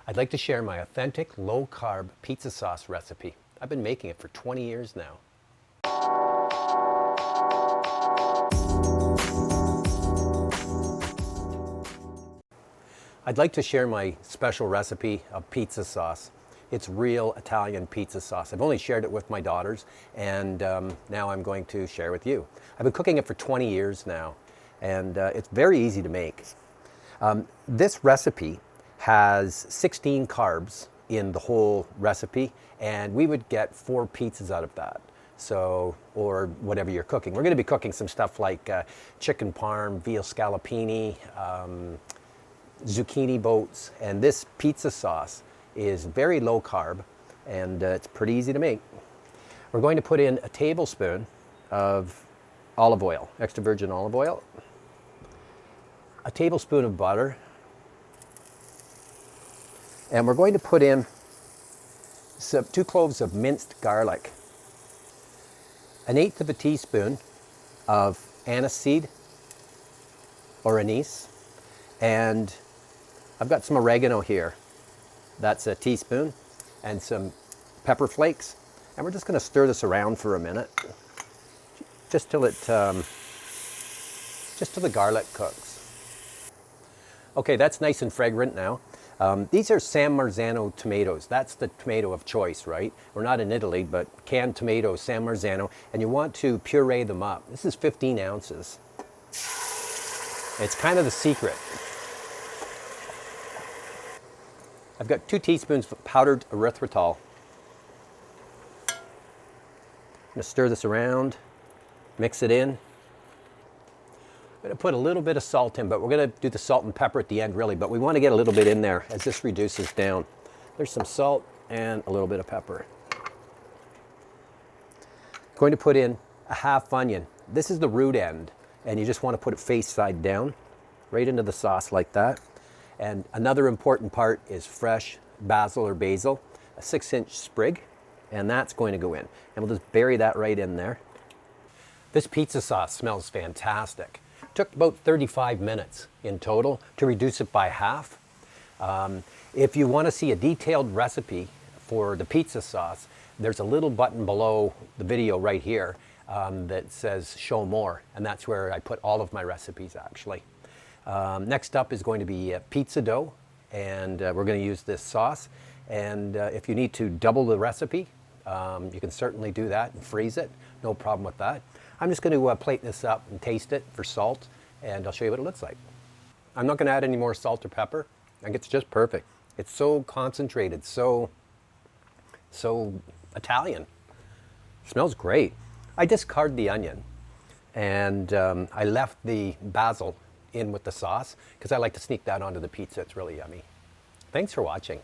I'd like to share my authentic low-carb pizza sauce recipe. I've been making it for 20 years now. I'd like to share my special recipe of pizza sauce. It's real Italian pizza sauce. I've only shared it with my daughters, and now I'm going to share with you. I've been cooking it for 20 years now, and it's very easy to make. This recipe has 16 carbs in the whole recipe, and we would get 4 pizzas out of that. So, or whatever you're cooking. We're going to be cooking some stuff like chicken parm, veal scallopini, zucchini boats, and this pizza sauce is very low carb, and it's pretty easy to make. We're going to put in a tablespoon of olive oil, extra virgin olive oil, a tablespoon of butter, and we're going to put in 2 cloves of minced garlic, 1/8 of a teaspoon of aniseed or anise, and I've got some oregano here. That's a teaspoon, and some pepper flakes. And we're just going to stir this around for a minute, just till it, just till the garlic cooks. Okay, that's nice and fragrant now. These are San Marzano tomatoes. That's the tomato of choice, right? We're not in Italy, but canned tomatoes, San Marzano, and you want to puree them up. This is 15 ounces. It's kind of the secret. I've got 2 teaspoons of powdered erythritol. I'm going to stir this around, mix it in. I'm going to put a little bit of salt in, but we're going to do the salt and pepper at the end really, but we want to get a little bit in there as this reduces down. There's some salt and a little bit of pepper. Going to put in a half onion. This is the root end, and you just want to put it face side down, right into the sauce like that. And another important part is fresh basil or basil, a 6-inch sprig, and that's going to go in. And we'll just bury that right in there. This pizza sauce smells fantastic. It took about 35 minutes in total to reduce it by half. If you want to see a detailed recipe for the pizza sauce, there's a little button below the video right here that says show more, and that's where I put all of my recipes actually. Next up is going to be pizza dough, and we're going to use this sauce. And if you need to double the recipe, you can certainly do that and freeze it. No problem with that. I'm just going to plate this up and taste it for salt, and I'll show you what it looks like. I'm not going to add any more salt or pepper. I think it's just perfect. It's so concentrated, so Italian. It smells great. I discarded the onion, and I left the basil in with the sauce because I like to sneak that onto the pizza. It's really yummy. Thanks for watching.